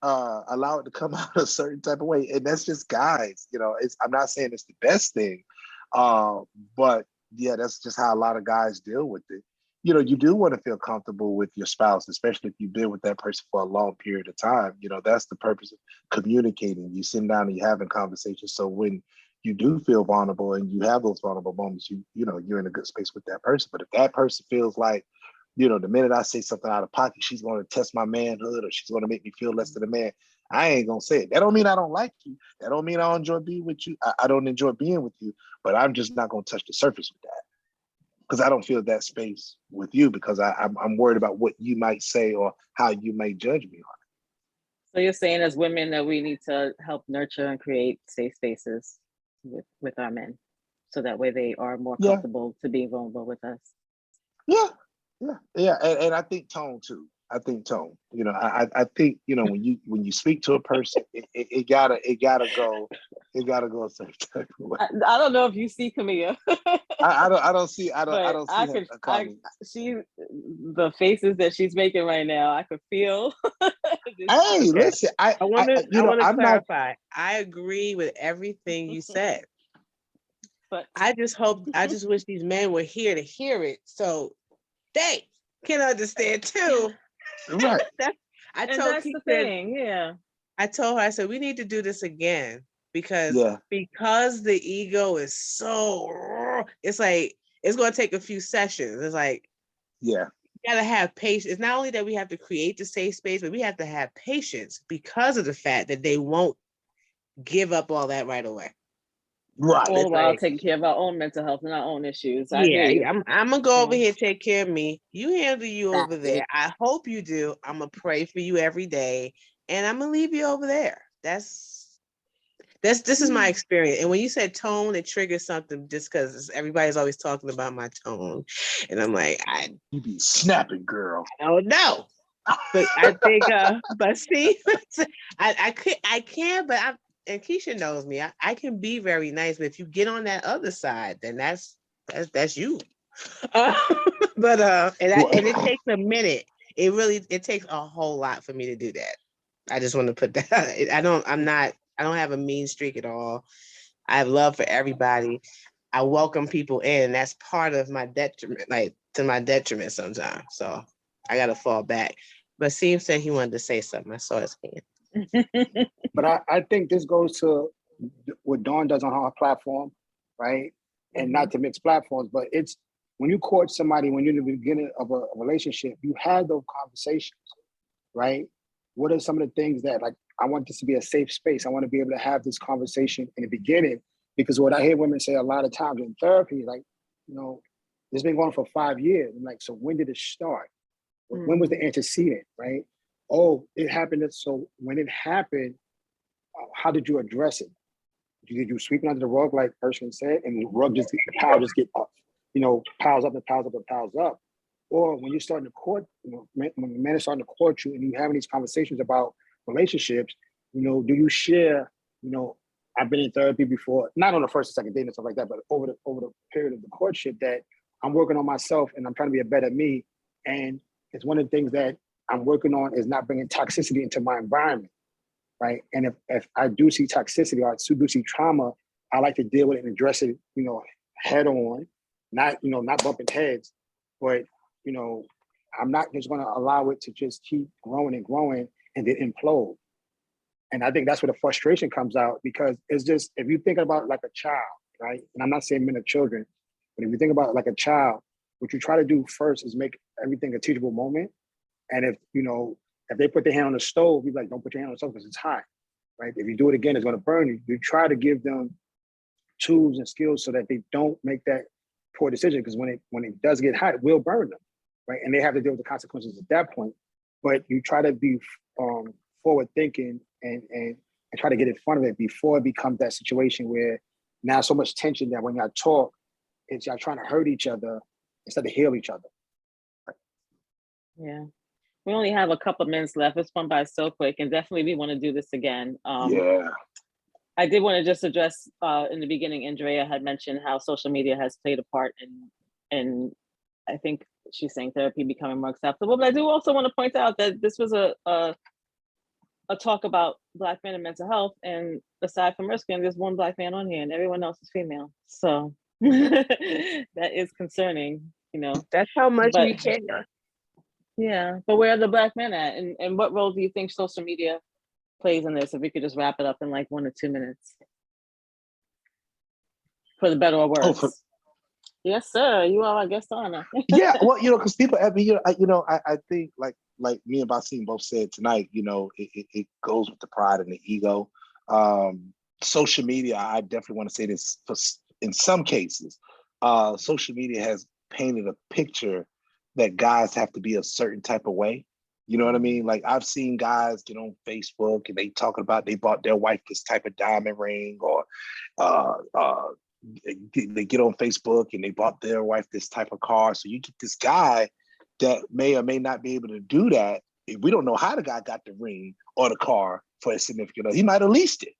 allow it to come out a certain type of way. And that's just guys, you know, I'm not saying it's the best thing. But yeah, that's just how a lot of guys deal with it. You know, you do want to feel comfortable with your spouse, especially if you've been with that person for a long period of time. You know, that's the purpose of communicating. You sit down and you're having conversations. So when you do feel vulnerable and you have those vulnerable moments, you know, you're in a good space with that person. But if that person feels like, you know, the minute I say something out of pocket, she's going to test my manhood or she's going to make me feel less than a man, I ain't going to say it. That don't mean I don't like you. That don't mean I don't enjoy being with you. I don't enjoy being with you, but I'm just not going to touch the surface with that because I don't feel that space with you because I'm worried about what you might say or how you may judge me on it. So you're saying as women that we need to help nurture and create safe spaces with our men, so that way they are more Yeah. comfortable to be vulnerable with us. Yeah. And I think tone too. I think tone. You know, I think, you know, when you speak to a person, it gotta go a certain type of way. I don't know if you see Camilla. I don't see But her comments. the faces that she's making right now, I could feel. Hey, listen, I want to I'm not. clarify. I agree with everything you said. But I just wish these men were here to hear it, so they can understand too. Right. that's the thing, yeah. I told her, I said, we need to do this again because Yeah. the ego is so, it's like, it's going to take a few sessions. It's like, Yeah. you got to have patience. It's not only that we have to create the safe space, but we have to have patience because of the fact that they won't give up all that right away. Right. All the while like, taking care of our own mental health and our own issues. I Yeah, hear you. I'm gonna go over here, take care of me. You handle you over That's there. it. I hope you do. I'm gonna pray for you every day, and I'm gonna leave you over there. This is my experience. And when you said tone, it triggers something just because everybody's always talking about my tone, and I'm like, You be snapping, girl. I don't know, but I think, but see, I can, but and Keisha knows me. I can be very nice, but if you get on that other side, then that's you. But and it takes a minute. It takes a whole lot for me to do that. I just want to put that. I don't have a mean streak at all. I have love for everybody. I welcome people in. That's part of my detriment, like to my detriment sometimes. So I gotta fall back. But Steve said he wanted to say something. I saw his hand. But I think this goes to what Dawn does on her platform, right? And not to mix platforms, but it's when you court somebody, when you're in the beginning of a relationship, you had those conversations, right? What are some of the things that, like, I want this to be a safe space. I want to be able to have this conversation in the beginning, because what I hear women say a lot of times in therapy, like, you know, this has been going on for 5 years. I'm like, so when did it start? When was the antecedent, right? Oh, it happened. So when it happened, how did you address it? Did you sweep it under the rug, like Erskine said, and the rug the pile just get up, piles up and piles up and piles up? Or when you're starting to court, when the man is starting to court you and you're having these conversations about relationships, do you share, I've been in therapy before, not on the first or second date and stuff like that, but over the period of the courtship, that I'm working on myself and I'm trying to be a better me. And it's one of the things that I'm working on is not bringing toxicity into my environment, right? And if I do see toxicity or I do see trauma, I like to deal with it and address it, head on, not bumping heads, but, I'm not just going to allow it to just keep growing and growing and then implode. And I think that's where the frustration comes out, because it's just, if you think about it like a child, right? And I'm not saying men are children, but if you think about it like a child, what you try to do first is make everything a teachable moment. And if they put their hand on the stove, you're like, don't put your hand on the stove because it's hot. right? If you do it again, it's going to burn you. You try to give them tools and skills so that they don't make that poor decision, because when it does get hot, it will burn them, right? And they have to deal with the consequences at that point. But you try to be forward thinking and try to get in front of it before it becomes that situation where now so much tension that when y'all talk, it's y'all trying to hurt each other instead of heal each other. Yeah. We only have a couple minutes left. It's gone by so quick, and definitely we want to do this again. Yeah. I did want to just address in the beginning, Andrea had mentioned how social media has played a part in I think she's saying therapy becoming more acceptable. But I do also want to point out that this was a talk about Black men and mental health, and aside from Erskine, there's one Black man on here, and everyone else is female. So that is concerning, you know. That's how much But we care. yeah, but where are the Black men at, and what role do you think social media plays in this? If we could just wrap it up in like 1 or 2 minutes, for the better or worse. Yes, sir. You are our guest honor. Yeah, well, because people, I mean, I think like me and Basim both said tonight, it goes with the pride and the ego. Social media, I definitely want to say this, in some cases, social media has painted a picture that guys have to be a certain type of way. You know what I mean? Like, I've seen guys get on Facebook and they talking about they bought their wife this type of diamond ring, or they get on Facebook and they bought their wife this type of car. So you get this guy that may or may not be able to do that. We don't know how the guy got the ring or the car for a significant other. He might have leased it.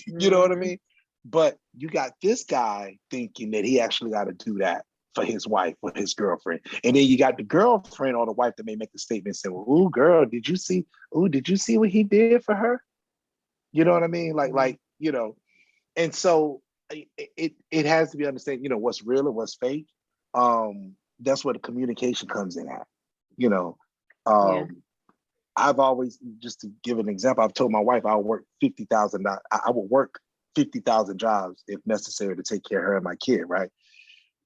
You know what I mean? But you got this guy thinking that he actually got to do that for his wife or his girlfriend. And then you got the girlfriend or the wife that may make a statement saying, well, ooh, girl, did you see what he did for her? You know what I mean? Like, and so it has to be understood, what's real and what's fake. That's where the communication comes in at, Yeah. I've always, just to give an example, I've told my wife I would work 50,000 jobs if necessary to take care of her and my kid, right?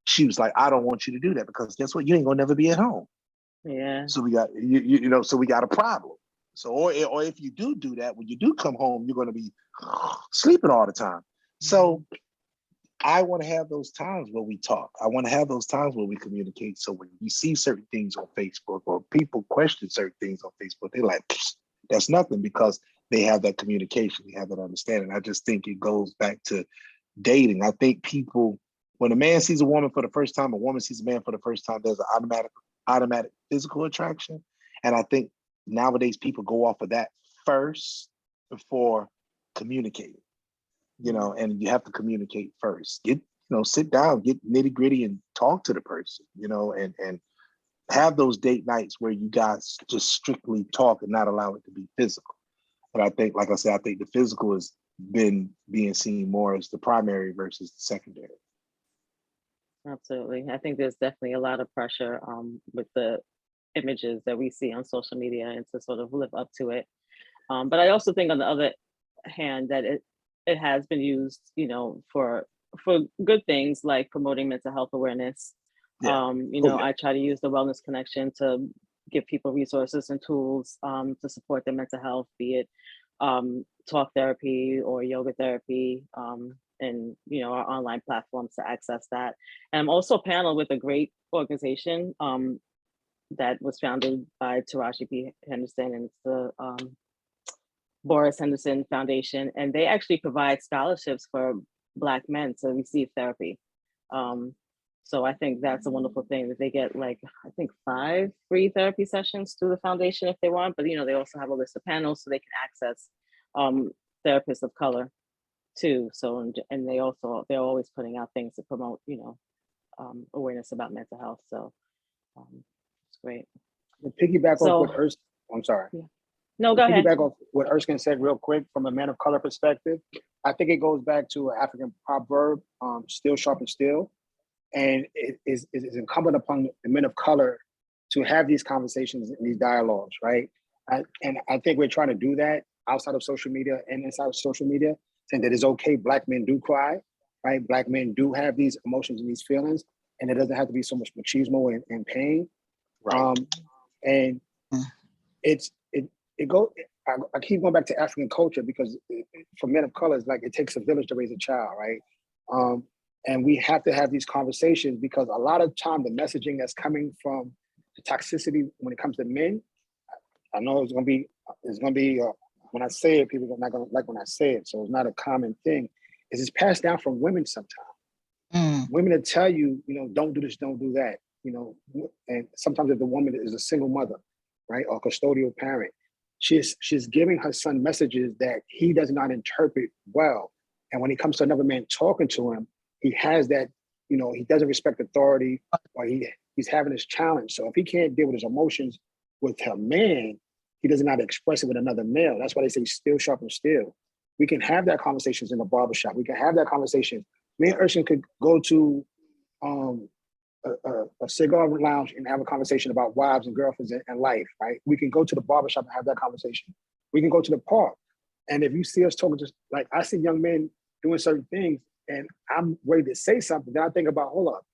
She was like, I don't want you to do that, because guess what? You ain't gonna never be at home. Yeah. So we got, so we got a problem. So, or if you do that, when you do come home, you're gonna be sleeping all the time. So I want to have those times where we talk. I want to have those times where we communicate. So when you see certain things on Facebook, or people question certain things on Facebook, they're like, that's nothing, because they have that communication, they have that understanding. I just think it goes back to dating. I think people, when a man sees a woman for the first time, a woman sees a man for the first time, there's an automatic physical attraction. And I think nowadays people go off of that first before communicating. And you have to communicate first. Sit down, get nitty gritty and talk to the person, and have those date nights where you guys just strictly talk and not allow it to be physical. But I think, like I said, I think the physical has been being seen more as the primary versus the secondary. Absolutely. I think there's definitely a lot of pressure with the images that we see on social media, and to sort of live up to it. But I also think, on the other hand, that it has been used, for good things like promoting mental health awareness. Yeah. I try to use the Wellness Connection to give people resources and tools to support their mental health, be it talk therapy or yoga therapy, and our online platforms to access that. And I'm also paneled with a great organization that was founded by Taraji P. Henderson, and it's the Boris Henderson Foundation, and they actually provide scholarships for Black men to receive therapy. So I think that's a wonderful thing, that they get, like, I think 5 free therapy sessions through the foundation if they want, but they also have a list of panels so they can access therapists of color too. So, and they're always putting out things to promote, awareness about mental health. So it's great. To piggyback off what Erskine, I'm sorry. Yeah. No, go ahead. Piggyback off what Erskine said real quick, from a man of color perspective, I think it goes back to an African proverb, steel sharpens steel. And it is incumbent upon the men of color to have these conversations and these dialogues, right? And I think we're trying to do that outside of social media and inside of social media, saying that it's okay, Black men do cry, right? Black men do have these emotions and these feelings, and it doesn't have to be so much machismo and pain. Right. And it goes, I keep going back to African culture because for men of color, it's like it takes a village to raise a child, right? And we have to have these conversations because a lot of time the messaging that's coming from the toxicity when it comes to men, I know it's gonna be when I say it, people are not gonna like when I say it, so it's not a common thing. It's passed down from women sometimes. Women that tell you, don't do this, don't do that, and sometimes if the woman is a single mother, right, or custodial parent, she's giving her son messages that he does not interpret well. And when he comes to another man talking to him, he has that, he doesn't respect authority, or he's having this challenge. So if he can't deal with his emotions with a man, he doesn't know how to express it with another male. That's why they say steel sharpens steel. We can have that conversations in the barbershop. We can have that conversation. Me and Erskine could go to a cigar lounge and have a conversation about wives and girlfriends and life, right? We can go to the barbershop and have that conversation. We can go to the park. And if you see us talking, just like I see young men doing certain things and I'm ready to say something, then I think about, hold up,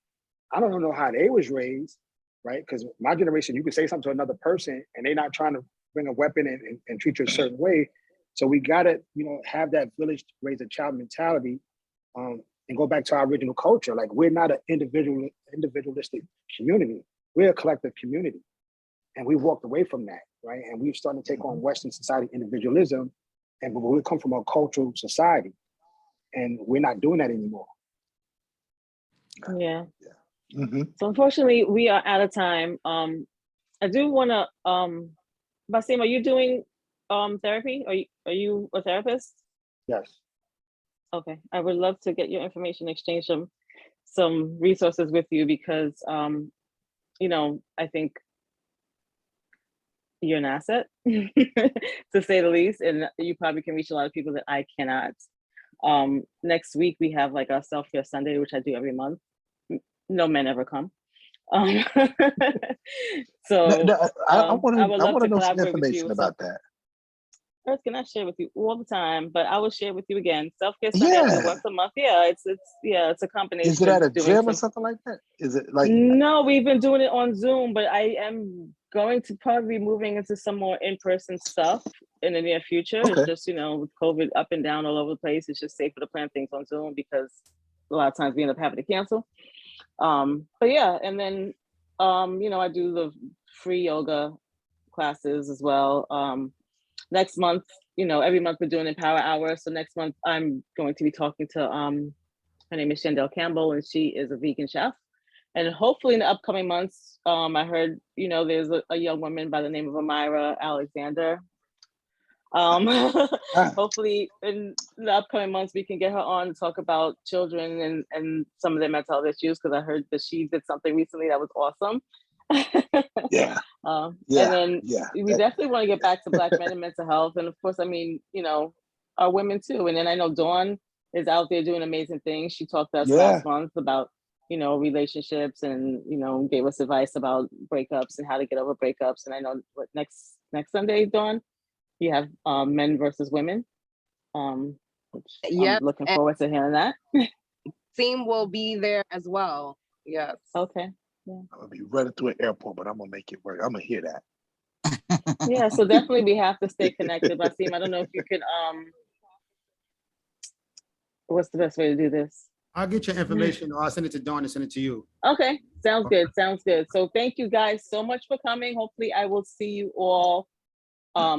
I don't know how they was raised, right? Because my generation, you can say something to another person and they're not trying to bring a weapon and treat you a certain way. So we gotta, have that village to raise a child mentality, and go back to our original culture. Like we're not an individualistic community. We're a collective community. And we walked away from that, right? And we've started to take on Western society individualism, and we come from a cultural society. And we're not doing that anymore. Yeah. So unfortunately, we are out of time. I do want to, Basim, are you doing therapy? Are you a therapist? Yes. Okay, I would love to get your information, exchange some resources with you because, I think you're an asset, to say the least, and you probably can reach a lot of people that I cannot. Next week, we have like a self-care Sunday, which I do every month. No men ever come. So I want to know some collaborate with information you. about that. Erskine, I share with you all the time, but I will share with you again. Self-care Sunday, I do once a month. Yeah, it's a combination. Is it at a gym or something like that? Is it like? No, we've been doing it on Zoom, but I am going to probably be moving into some more in-person stuff in the near future. Okay. It's just, with COVID up and down all over the place, it's just safer to plan things on Zoom because a lot of times we end up having to cancel. But yeah, and then, I do the free yoga classes as well. Next month, every month we're doing Empower Hour. So next month I'm going to be talking to, her name is Shandell Campbell, and she is a vegan chef. And hopefully in the upcoming months, I heard, there's a young woman by the name of Erskine Alexander. Hopefully in the upcoming months, we can get her on to talk about children and some of their mental health issues, because I heard that she did something recently that was awesome. Yeah. And then we definitely want to get back to Black men and mental health. And of course, our women too. And then I know Dawn is out there doing amazing things. She talked to us last month about, relationships and, gave us advice about breakups and how to get over breakups. And I know what next Sunday, Dawn, you have men versus women. Which I'm looking forward to hearing that. Team will be there as well. Yes. Okay. Yeah. I'm gonna be running through an airport, but I'm gonna make it work. I'm gonna hear that. Yeah, so definitely we have to stay connected. Basim, I don't know if you can what's the best way to do this? I'll get your information or I'll send it to Dawn and send it to you. Okay, sounds good. So thank you guys so much for coming. Hopefully I will see you all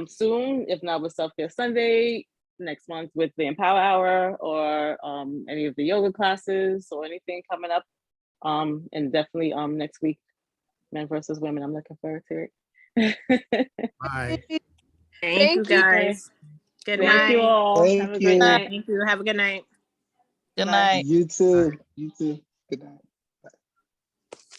soon, if not with Self-Care Sunday, next month with the Empower Hour, or any of the yoga classes or anything coming up. And definitely next week, men versus women. I'm looking forward to it. Bye. Thank you guys. Good night. Thank you all. Thank Have a great night. Thank you. Have a good night. Good night. You too. You too. Good night.